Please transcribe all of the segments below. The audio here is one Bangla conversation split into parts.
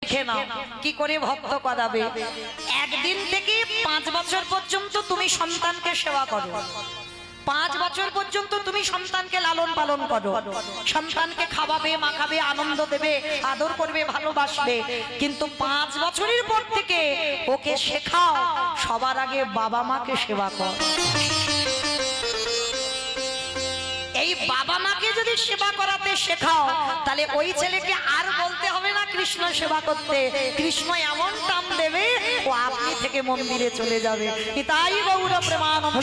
শিখে নাও কি করে ভক্ত করাবে। একদিন থেকে 5 বছর পর্যন্ত তুমি সন্তানকে সেবা করো, 5 বছর পর্যন্ত তুমি সন্তানকে লালন পালন করো, সন্তানকে খাওয়াবে, মাখাবে, আনন্দ দেবে, আদর করবে, ভালোবাসবে। কিন্তু 5 বছরের পর থেকে ওকে শেখাও সবার আগে বাবা মাকে সেবা কর। এই বাবা মাকে যদি সেবা করাতে শেখাও তাহলে ওই ছেলেকে আর বলতে হবে না কৃষ্ণ সেবা করতে। কৃষ্ণ এমন টান দেবে ও আপনি থেকে মন্দিরে চলে যাবে। তাই গৌর প্রেমানন্দ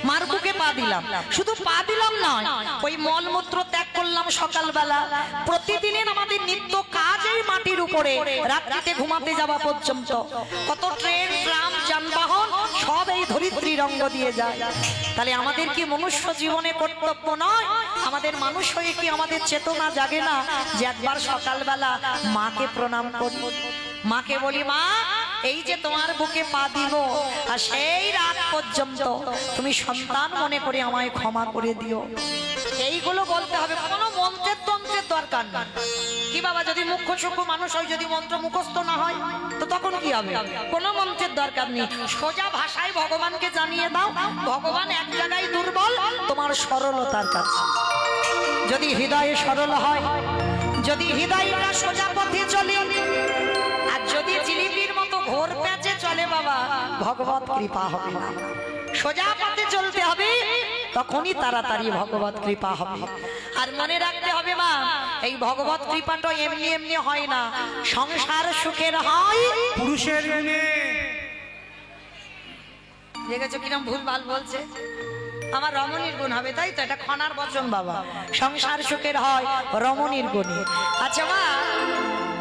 মার বুকে পা দিলাম, শুধু পা দিলাম নয় ওই মলমূত্র ত্যাগ করলাম সকালবেলা। প্রতিদিনের আমাদের নিত্য কাজ এই মাটির উপরে, রাত্রিতে ঘুমাতে যাওয়া পর্যন্ত কত ট্রেন, ট্রাম, যানবাহন সব এই ধরিত্রী রঙ্গ দিয়ে যায়। তাহলে আমাদের কি মনুষ্য জীবনে কর্তব্য নয়? আমাদের মানুষ হয়ে কি আমাদের চেতনা জাগে না যে একবার সকালবেলা মাকে প্রণাম করি, মাকে বলি মা এই যে তোমার বুকে পা দিব আর সেই রাত পর্যন্ত তুমি সন্তান মনে করে আমায় ক্ষমা করে দিও। এইগুলো বলতে হবে, কোনো মন্ত্রের তন্ত্রের দরকার না। কি বাবা যদি মুখ্য সূক্ষ্ম মানুষ হয়, যদি মন্ত্র মুখস্থ না হয় তো তখন কি হবে? কোনো মন্ত্রের দরকার নেই, সোজা ভাষায় ভগবানকে জানিয়ে দাও ভগবান এক জায়গায় দুর্বল, তোমার সরলতার কাছে। যদি হৃদয়ে সরল হয়, যদি হৃদয়টা সোজা পথে চলে, আর যদি জিলিপির মতো ঘোর প্যাচে চলে বাবা ভগবত কৃপা হবে না। সোজা পথে চলতে হবে, তখনই তাড়াতাড়ি ভগবত কৃপা হবে। আর মনে রাখতে হবে মা এই ভগবত কৃপাটা এমনি এমনি হয় না, সংসার সুখের হয় পুরুষের গুণে। দেখেছো কিরম ভুল ভাল বলছে? আমার রমণীর গুণ হবে, তাই তো? এটা খনার বচন বাবা, সংসার সুখের হয় রমণীর গুণে। আচ্ছা মা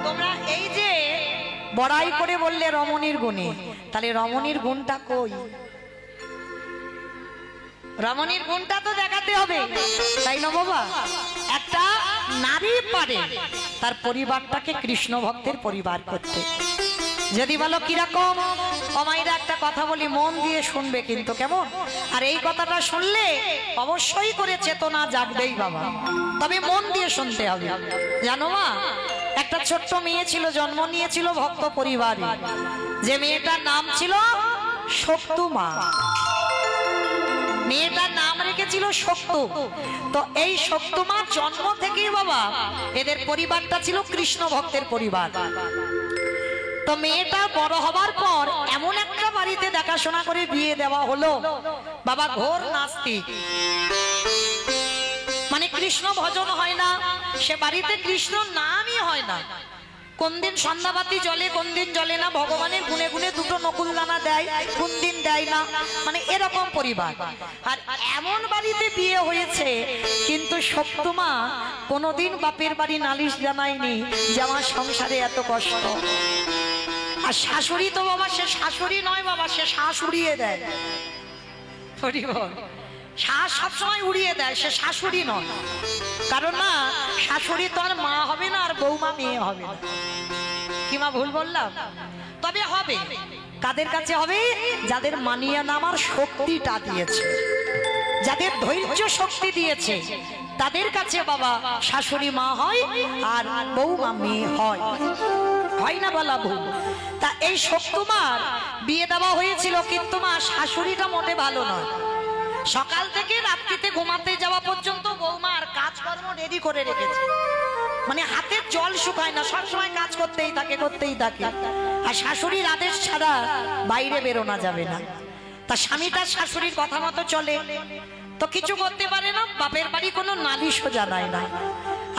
তোমরা এই যে বড়াই করে বললে রমণীর গুণে, তাহলে রমণীর গুণটা কই? রমণীর গুণটা তো দেখাতে হবে, তাই না বাবা? একটা নারী পারে তার পরিবারটাকে কৃষ্ণ ভক্তের পরিবার করতে। যদি বলো কিরকম, অমাইরা একটা কথা বলি, মন দিয়ে শুনবে কিন্তু, কেমন? আর এই কথাটা শুনলে অবশ্যই করে চেতনা জাগবেই বাবা, তবে মন দিয়ে শুনতে হবে। জানো মা একটা ছোট্ট মেয়ে ছিল, জন্ম নিয়েছিল ভক্ত পরিবারে, যে মেয়েটার নাম ছিল শক্তুমা। মেয়েটার নাম রেখেছিল শক্তু। তো এই শক্তুমার জন্ম থেকেই বাবা এদের পরিবারটা ছিল কৃষ্ণ ভক্তের পরিবার। তো মেয়েটা বড় হবার পর এমন একটা বাড়িতে দেখাশোনা করে বিয়ে দেওয়া হলো বাবা, ঘোর নাস্তিক, মানে কৃষ্ণ ভজন হয় না, সে বাড়িতে কৃষ্ণ নামই হয় না। কোন দিন সন্ধ্যাবাতি জ্বলে, কোন দিন জ্বলে না, ভগবানের গুনে গুনে দুটো নকুল দানা দেয়, কোন দিন দেয় না, মানে এরকম পরিবার। আর এমন বাড়িতে বিয়ে হয়েছে, কিন্তু শক্তুমা কোনোদিন বাপের বাড়ি নালিশ জানায়নি যে আমার সংসারে এত কষ্ট। আর শাশুড়ি তো বাবা সে শাশুড়ি নয় বাবা, সে শ্বাস উড়িয়ে দেয়। শ্বাস সবসময় উড়িয়ে দেয়, সে শাশুড়ি নয়। কারণ না শাশুড়ি তো আর মা হবে না, আর বৌমা মেয়ে হবে না। কি মা ভুল বললাম? তবে হবে কাদের কাছে হবে? যাদের মানিয়ে নামার শক্তিটা দিয়েছে, যাদের ধৈর্য শক্তি দিয়েছে, তাদের কাছে বাবা শাশুড়ি মা হয় আর বৌমা মেয়ে হয়। হয় না বলা ভুল? তা এই শক্তুমার বিয়ে দেওয়া হয়েছিল, কিন্তু মা শাশুড়িটা মোটে ভালো নয়। সকাল থেকে রাত্রিতে ঘুমাতে যাওয়া পর্যন্ত বৌমার কাজকর্ম রেডি করে রেখেছে। মানে হাতের জল শুকায় না, সবসময় কাজ করতেই থাকে। আর শাশুড়ির আদেশ ছাড়া বাইরে বেরোনো যাবে না। তা স্বামী তার শাশুড়ির কথা মতো চলে তো কিছু করতে পারে না, বাপের বাড়ি কোনো নালিশও জানায় না।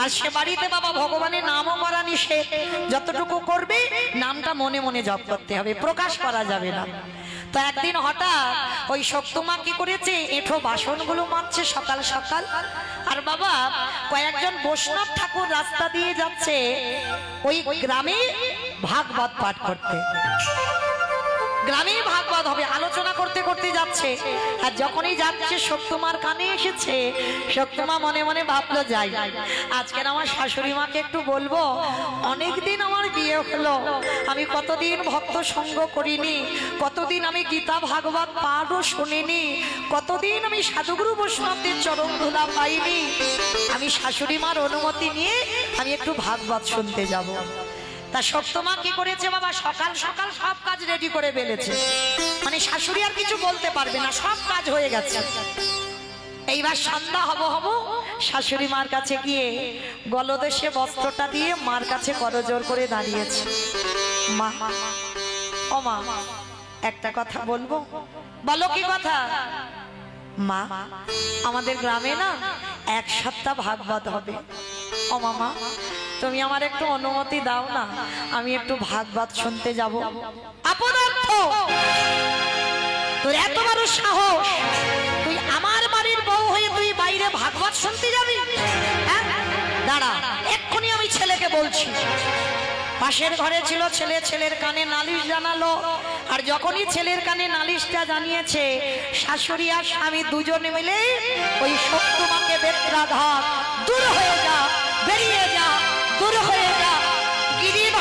আর সে বাড়িতে বাবা ভগবানের নামও করা নিষেধ, যতটুকু করবে নামটা মনে মনে জপ করতে হবে, প্রকাশ করা যাবে না। তো একদিন হঠাৎ ওই শক্তমা কি করেছে, এঁঠো বাসনগুলো মাজছে সকাল সকাল। আর বাবা কয়েকজন বৈষ্ণব ঠাকুর রাস্তা দিয়ে যাচ্ছে ওই গ্রামে ভাগবত পাঠ করতে। গ্রামে ভাগবত হবে, আলোচনা করতে করতে যাচ্ছে। আর যখনই যাচ্ছে শক্তমার কানে এসেছে, শক্তমা মনে মনে ভাবলো যাই আজকের আমার শাশুড়ি মাকে একটু বলবো, অনেকদিন আমার বিয়ে হলো, আমি কতদিন ভক্ত সঙ্গ করিনি, কতদিন আমি গীতা ভাগবত পাঠও শুনিনি, কতদিন আমি সাধুগুরু বৈষ্ণবদের চরণ ধুলা পাইনি, আমি শাশুড়ি মার অনুমতি নিয়ে আমি একটু ভাগবত শুনতে যাব। তা শক্তমা কি করেছে বাবা, সকাল সকাল সব কাজ রেডি করে ফেলেছে, মানে শাশুড়ি আর কিছু বলতে পারবে না, সব কাজ হয়ে গেছে। এইবার সন্ধ্যা হব শাশুড়ি মার কাছে গিয়ে গলদেশে বস্ত্রটা দিয়ে মার কাছে করজোড় করে দাঁড়িয়েছে। মা, ও মা, একটা কথা বলবো। বলো কি কথা? মা, আমাদের গ্রামে না এক সপ্তাহ ভাগবত হবে। ও মামা, তুমি আমার একটু অনুমতি দাও না, আমি একটু ভাগবত শুনতে যাব। অপদার্থ, তোর এত বড় সাহস, তুই আমার বাড়ির বউ হয়ে তুই বাইরে ভাগবত শুনতে যাবি? হ্যাঁ, দাঁড়া, এক্ষুনি আমি ছেলেকে বলছি। পাশের ঘরে ছিল ছেলে, ছেলের কানে নালিশ জানালো। আর যখনই ছেলের কানে নালিশটা জানিয়েছে, শাশুড়ি আর স্বামী দুজনে মিলে ওই শক্তমাকে বেত্রাঘাত, দূর হয়ে যা, বেরিয়ে যা, দূর হয়ে যা, গিরিধর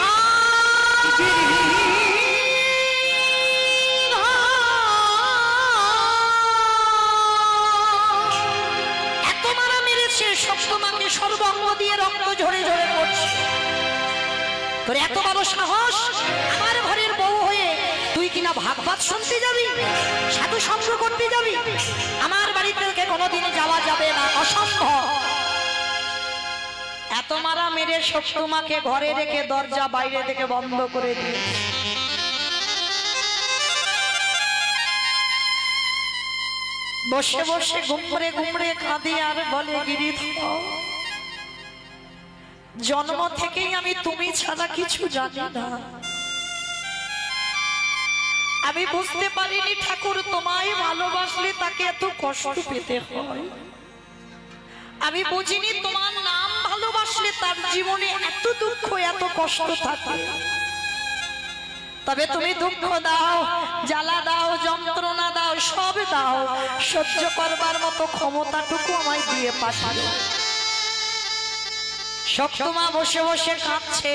এত মারা মেরেছে, শক্তমাকে সর্বাঙ্গ দিয়ে রক্ত ঝরে ঝরে পড়ছে। তোর এত বড় সাহস, আমার ঘরের বউ হয়ে তুই কিনা ভাগবত শুনতে যাবি, সাধু সঙ্গ করতে যাবি? আমার বাড়ি থেকে কোনোদিন যাওয়া যাবে না, অসম্ভব। এত মারা মেরে শক্তমাকে ঘরে রেখে দরজা বাইরে থেকে বন্ধ করে দিয়ে বসে বসে গুমড়ে গুমড়ে কাঁদে আর বলে, গিরিধর, জন্ম থেকেই আমি তুমি ছাড়া কিছু জানি না। আমি বুঝতে পারিনি ঠাকুর, তোমায় ভালোবাসলে তাকে এত কষ্ট পেতে হয়। আমি বুঝিনি তোমার নাম ভালোবাসলে তার জীবনে এত দুঃখ, এত কষ্ট থাকে। তবে তুমি দুঃখ দাও, জ্বালা দাও, যন্ত্রণা দাও, সব দাও, সহ্য করবার মতো ক্ষমতাটুকু আমায় দিয়ে পাঠাও। শক্তমা বসে বসে কাঁদছে,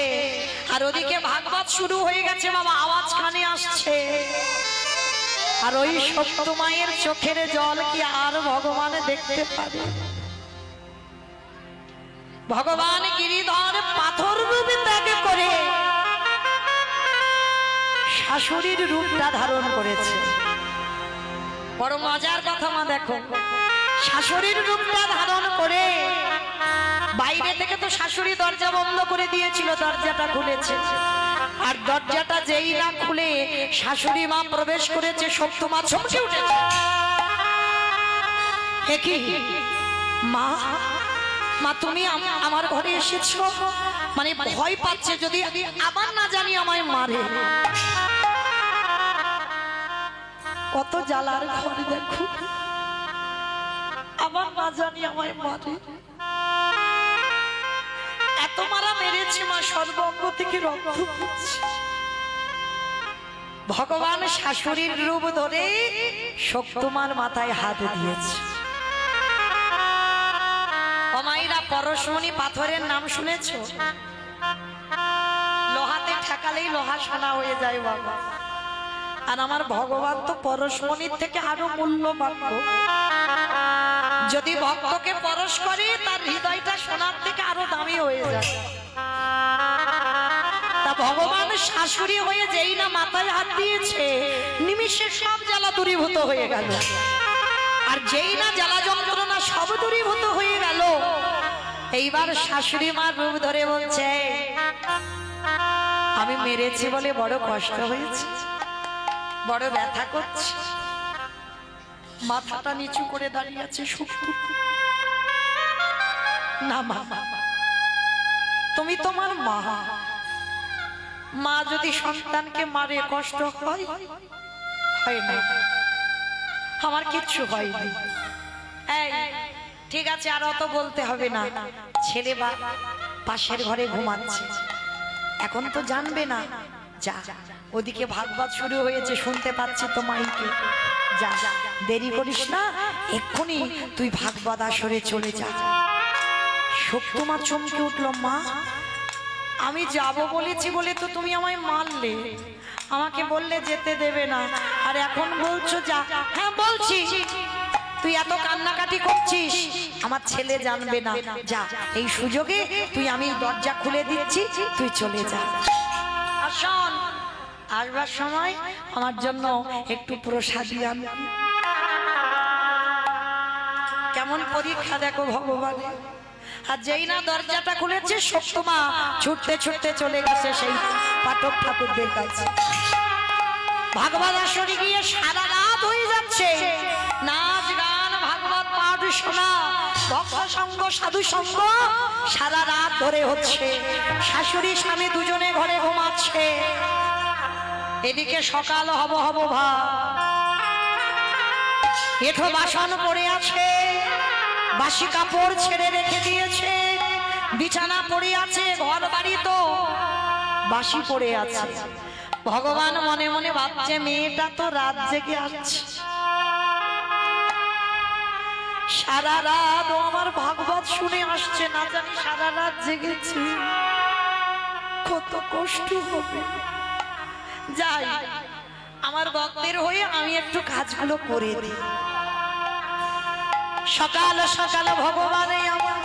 আর ওদিকে ভাগবত শুরু হয়ে গেছে বাবা, আওয়াজ কানে আসছে। আর ওই শক্তমায়ের চোখের জল কি আর ভগবান দেখতে পারে? ভগবান গিরিধর পাথর রূপে ত্যাগ করে শাশুড়ির রূপটা ধারণ করেছে। বড় মজার কথা মা, দেখো, শাশুড়ির রূপটা ধারণ করে বাইরে থেকে তো শাশুড়ি দরজা বন্ধ করে দিয়েছিল, দরজাটা খুলেছে। আর দরজাটা যেই না খুলে শাশুড়ি মা প্রবেশ করেছে, শক্তমা চমকে উঠেছে। হে কি মা, মা তুমি আমার ঘরে এসেছো? মানে ভয় পাচ্ছে যদি আবার না জানি আমায় মারে। কত জ্বালার ঘর, দেখো, আবার না জানি আমায় মারে। এত মারা মেরেছে মা, সর্বাঙ্গ থেকে রক্ত পড়ছে। ভগবান শাশুড়ির রূপ ধরে শক্তমার মাথায় হাত দিয়েছে। মায়েরা, পরশমণি পাথরের নাম শুনেছো? লোহাতে ঠেকালেই লোহা সোনা হয়ে যায় বাবা। আর আমার ভগবান তো পরশমণির থেকে আরো মূল্যবান। যদি ভক্তকে পরশ করে, তার হৃদয়টা সোনার থেকে আরো দামি হয়ে যায়। তা ভগবান শাশুড়ি হয়ে যেই না মাথায় হাত দিয়েছে, নিমিষে সব জ্বালা দূরীভূত হয়ে গেল। আর যেই না জ্বালা যন্ত্রণা সব দূরীভূত হয়ে গেল, এইবার শাশুড়ি মার রূপ ধরে বলছে, আমি মেরেছি বলে বড় কষ্ট হয়েছে, বড় ব্যথা করছে। মাথাটা নিচু করে দাঁড়িয়ে আছে শুক্র। না মা, তুমি তোমার মা, মা যদি সন্তানকে মারে কষ্ট হয়? হয় না, আমার কিচ্ছু হয়নি। এই ঠিক আছে, আর অত বলতে হবে না। ছেলে বা পাশের ঘরে ঘুমাচ্ছে, এখন তো জানবে না। যা, ওদিকে ভাগবত শুরু হয়েছে, শুনতে পাচ্ছি তো মাইকে। যা, দেরি করিস না, এক্ষুনি তুই ভাগবত আসরে চলে যা। শক্তিমা চমকে উঠল, মা আমি যাব বলেছি বলে তো তুমি আমায় মারলে, আমাকে বললে যেতে দেবে না, আর এখন বলছো যা। হ্যাঁ বলছি, তুই এত কান্নাকাটি করছিস, আমার ছেলে জানবে না। যা, এই সুযোগে তুই, আমি দরজা খুলে দিচ্ছি, তুই চলে যা। আর শোন, আসবার সময় আমার জন্য একটু প্রসাদী আন। কেমন পরীক্ষা দেখো ভগবান। আর যেই না দরজাটা খুলেছে, শক্তিমা ছুটতে ছুটতে চলে গেছে সেই পাঠক ঠাকুরদের কাছে। ভাগবত আসরে গিয়ে সারা রাত হয়ে যাচ্ছে, নাচ গান, ভাগবত পাঠ শোনা, ভক্ত সঙ্গ, সাধু সঙ্গ সারা রাত ধরে হচ্ছে। শাশুড়ি স্বামী দুজনে ঘরে ঘুমাচ্ছে, এদিকে সকাল হব হব ভাব। এঠো বাসন পড়ে আছে, বাসি কাপড় ছেড়ে রেখে দিয়েছে, বিছানা পড়ে আছে, ঘর বাড়ি তো বাসি পড়ে আছে। ভগবান মনে মনে ভাবছে, মেয়েটা তো রাত জেগে আছে, সারা রাত ও আমার ভাগবত শুনে আসছে, না জানি সারা রাত জেগেছে, কত কষ্ট হবে। যাই, আমার ভক্তের হয়ে আমি একটু কাজগুলো করে দিই। সকাল সকাল ভগবানে আমার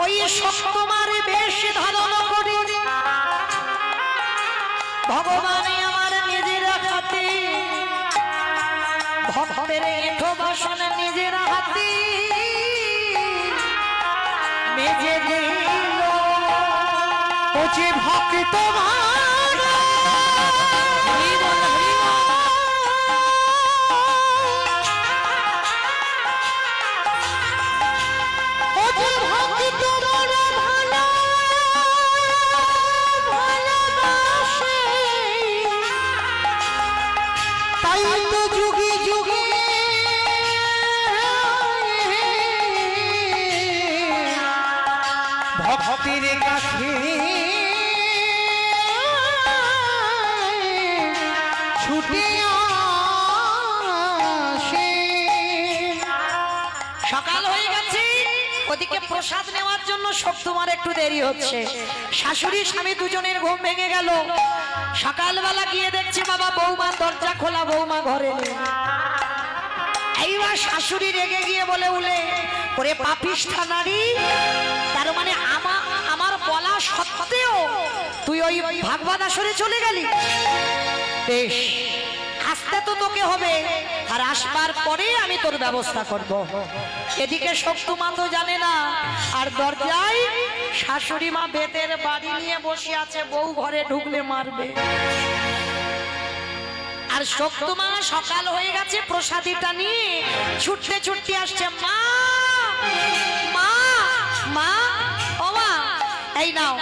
ওই শক্তিমার বেশ ধারণ করে, ভগবানে আমার নিজের হাতে ভক্তের এঠো বাসন নিজের হাতে মেজে দিল। ও যে ভক্ত ভক্তির কাছে ছুটে আসে। সকাল হয়ে গেছে, ওদিকে প্রসাদ নেওয়ার জন্য শক্তিমার একটু দেরি হচ্ছে। শাশুড়ি স্বামী দুজনের ঘুম ভেঙে গেল। সকালবেলা গিয়ে দেখছে বাবা বৌমা দরজা খোলা, বৌমা ঘরে নেই। এইবার শাশুড়ি রেগে গিয়ে বলে উলে, ওরে পাপিষ্ঠা নারী, তার মানে আমার বলা সত্ত্বেও তুই ওই ভাগবত আসরে চলে গেলি? বেশ, আসতে তো তোকে হবে, আর আসবার পরে আমি তোর ব্যবস্থা করব। এদিকে শক্তিমা তো জানে না, আর দরজায় শাশুড়ি মা বেতের বাড়ি নিয়ে বসে আছে, বউ ঘরে ঢুকলে মারবে। আর শক্তিমা সকাল হয়ে গেছে, প্রসাদীটা নিয়ে ছুটতে ছুটতে আসছে, মা মা মা, ও মা এই নাও।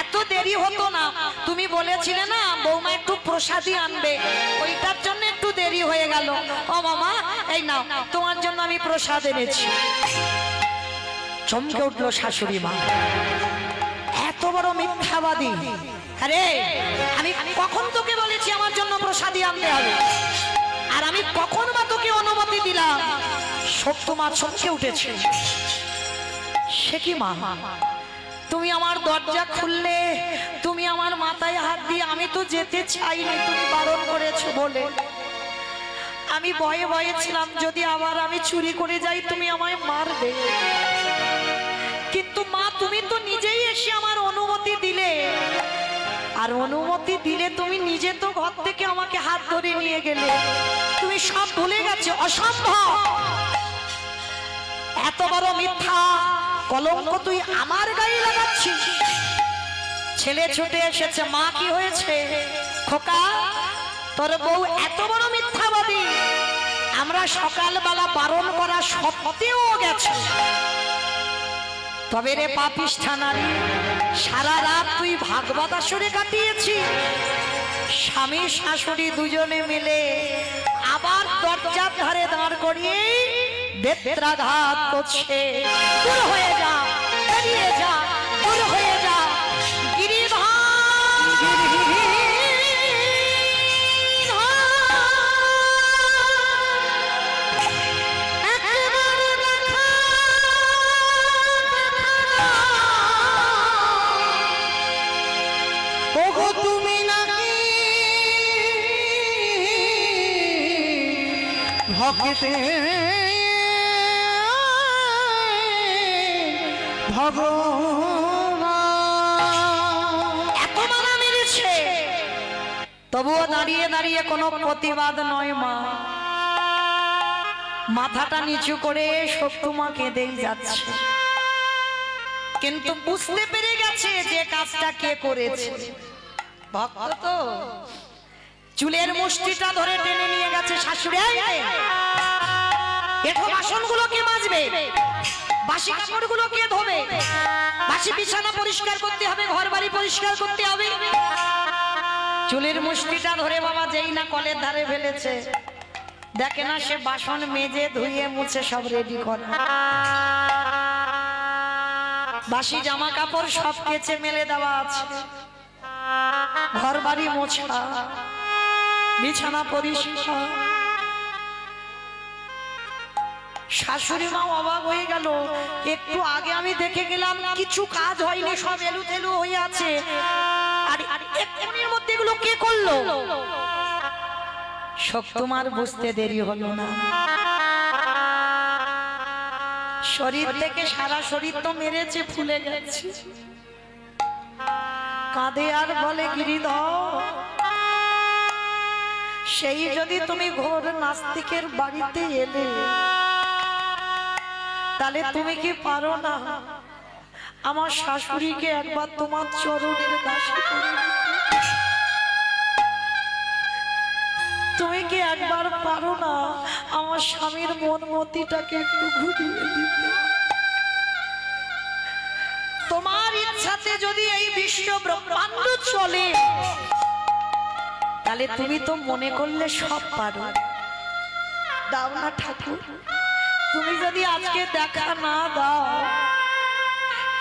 এত দেরি হতো না, তুমি বলেছিলে না বৌমা একটু প্রসাদী আনবে, ওইটার জন্য একটু দেরি হয়ে গেল। ও মামা এই নাও, তোমার জন্য আমি প্রসাদ এনেছি। চমকে উঠলো শাশুড়ি মা, এত বড় মিথ্যাবাদী! আরে আমি কখন তোকে বলেছি আমার জন্য প্রসাদী আনতে হবে? আর আমি কখন বা তোকে অনুমতি দিলাম? শক্তিমা চমকে উঠেছে। সে কি মা, তুমি আমার দরজা খুললে, তুমি আমার মাথায় হাত দিয়ে, আমি তো যেতে চাইনি, তুমি বারণ করেছো বলে। আমি ভয়ে ভয়ে ছিলাম, যদি আবার আমি চুরি করে যাই তুমি আমায় মারবে। কিন্তু মা তুমি তো নিজেই এসে আমার অনুমতি দিলে, আর অনুমতি দিলে তুমি নিজে তো ঘর থেকে আমাকে হাত ধরে নিয়ে গেলে, তুমি সব ভুলে গেছো। অসম্ভব! এত বড় মিথ্যা কলঙ্ক তুই আমার গায়ে লাগাচ্ছিস। ছেলে ছুটে এসেছে, মা কি হয়েছে? খোকা, তোর বউ এত বড় মিথ্যাবাদী, আমরা সকালবেলা বারণ করা সত্ত্বেও গেছে। তবে রে পাপিষ্ঠা নারী, সারা রাত তুই ভাগবত আসরে কাটিয়েছিস। স্বামী শাশুড়ি দুজনে মিলে আবার দরজার ধারে দাঁড় করিয়ে বেত্রাঘাত করছে। দূর হয়ে যা, বেরিয়ে যা, দূর হয়ে যা গিরিধর। তুমি নাকি ভক্তে এত মানা মেরেছে, তবুও দাঁড়িয়ে দাঁড়িয়ে কোনো প্রতিবাদ নয়। মা মাথাটা নিচু করে শত্রুমা কেঁদেই যাচ্ছে, কিন্তু বুঝতে পেরে গেছে যে কাজটা কে করেছে। ভক্ত তো চুলের মুষ্টিটা ধরে টেনে নিয়ে গেছে। শাশুড়ি, এরকম বাসনগুলো কে মাজবে? বাসি কাপড়গুলো কে ধোবে? বাসি বিছানা পরিষ্কার করতে হবে, ঘর বাড়ি পরিষ্কার করতে হবে। চুলের মুষ্টিটা ধরে বাবা যেই না কলের ধারে ফেলেছে, দেখে না সে বাসন মেজে ধুয়ে মুছে সব রেডি করে। বাসি জামা কাপড় সব কেচে মেলে দেওয়া আছে, ঘর বাড়ি মোছা, বিছানা পরিষ্কার। শাশুড়ি মা অবাক হয়ে গেল, একটু আগে আমি দেখে গেলাম কিছু কাজ হয়নি, সব এলোথেলো হয়ে আছে, আর এর মধ্যে এগুলো কে করলো? তোমার বুঝতে দেরি হলো না। শরীর থেকে সারা শরীর তো মেরেছে, ফুলে গেছে, কাঁদে আর বলে গিরিধর, সেই যদি তুমি ঘোর নাস্তিকের বাড়িতে এলে, তাহলে তুমি কি পারো না আমার শাশুড়িকে একবার তোমার চরণের দাসী করে দিতে? তুমি কি একবার পারো না আমার স্বামীর মন মতিটাকে একটু ঘুরিয়ে দিতে? তোমার ইচ্ছাতে যদি এই বিশ্ব ব্রহ্মাণ্ড চলে, তাহলে তুমি তো মনে করলে সব পারো। দাও না ঠাকুর, তুমি যদি আজকে দেখা না দাও,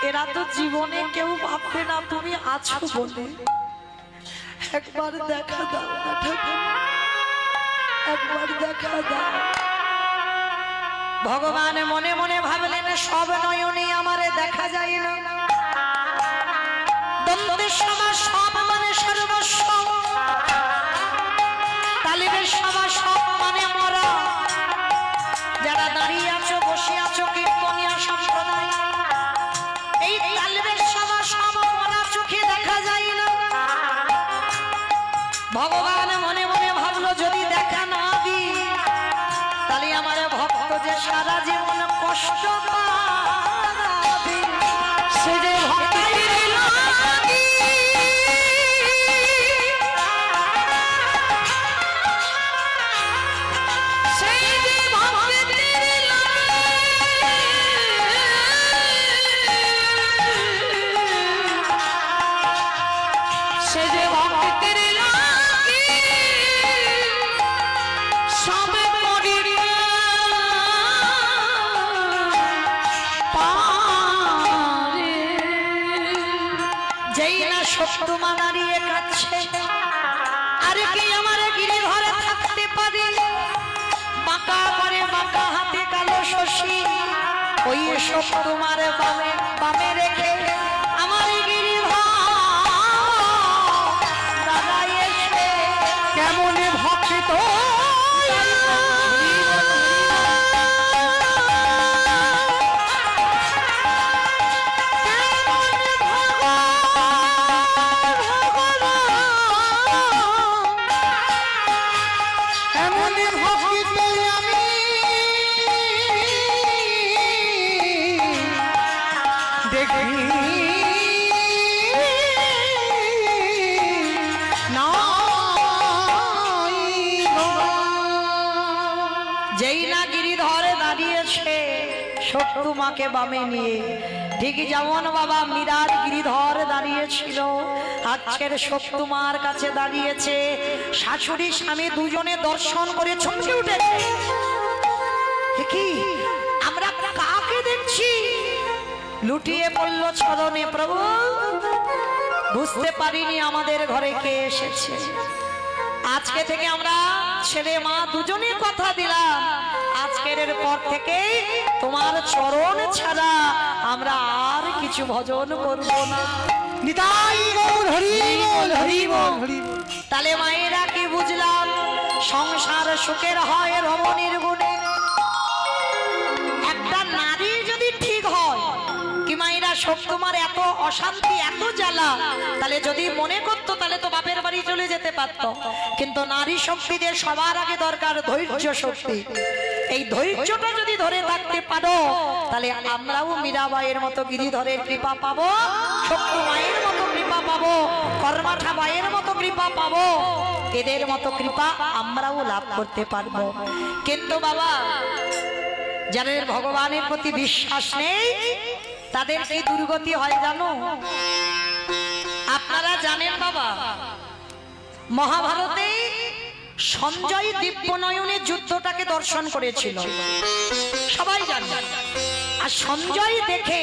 এরা তো জীবনে কেউ ভাববে না তুমি আছো বলে। একবার দেখা দাও না ঠাকুর, একবার দেখা দাও। ভগবান মনে মনে ভাবলেন, সব নয়নে আমারে দেখা যায় না। দ্বন্দ্বের সমাস সব মানে সর্বস্ব, তালিবের সমাস সব মানে মরা। যারা দাঁড়িয়ে আছো, বসে আছো, কীর্তনিয়া সম্প্রদায়, এই তালিবের সমাস সব মরা, চোখে দেখা যায় না। ভগবান মনে মনে ভাবলো, যদি দেখা না দিই, তাহলে আমার ভক্ত যে সারা জীবন কষ্ট পাবে। সে যে ভক্তের লাগি, সেই যে ভক্তের লাগি, সে যে ভক্তের লাগি সবে পড়িবে পারে। যেই না শত্রুমা দাঁড়িয়ে কাছে, আর কি আমার গিরিধরে থাকতে পারে? বাঁকা করে বাঁকা হাতে কালো শশী, ওই শত্রুমার বামে বামে রেখে আমার গিরিধর দাদা এসে কেমন ভক্ত রাখি যেই না গিরিধরে দাঁড়িয়েছে সত্য মাকে বামে নিয়ে, ঠিক যেমন বাবা মীরার গিরিধর দাঁড়িয়েছিল, আজকের সত্য মার কাছে দাঁড়িয়েছে। শাশুড়ি স্বামী দুজনে দর্শন করে চমকে উঠেছে। কি আমরা কাকে দেখছি? লুটিয়ে পড়ল চরণে, প্রভু বুঝতে পারিনি আমাদের ঘরে কে এসেছে। আজকে থেকে আমরা ছেলে মা দুজনে কথা দিলাম, আজকের পর থেকে তোমার চরণ ছাড়া আমরা আর কিছু ভজন করব না। নিতাই গৌর হরি বল, হরি বল, হরি বল। তাহলে মায়েরা কি বুঝলাম? সংসার সুখের হয় রমণীর গুণে। একটা নারী যদি ঠিক হয়, কি মায়েরা সব তোমার এত অশান্তি এত জ্বালা, তাহলে যদি মনে করতো তাহলে তো বাপের বাড়ি চলে যেতে পারতো। কিন্তু নারী শক্তিদের সবার আগে দরকার ধৈর্য শক্তি। এই ধৈর্যটা যদি ধরে থাকতে পারো, তাহলে আমরাও মীরাবাইয়ের মতো গিরিধরের কৃপা পাবো, শক্তি মায়ের মতো কৃপা পাবো, কর্মাঠা মায়ের মতো কৃপা পাবো, এদের মতো কৃপা আমরাও লাভ করতে পারবো। কিন্তু বাবা, যাদের ভগবানের প্রতি বিশ্বাস নেই তাদের কি দুর্গতি হয় জানো? আপনারা জানেন বাবা, মহাভারতে সঞ্জয় দিব্যনয়নের যুদ্ধটাকে দর্শন করেছিল, সবাই জানে। আর সঞ্জয় দেখে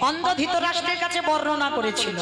অন্ধ ধৃতরাষ্ট্রের কাছে বর্ণনা করেছিল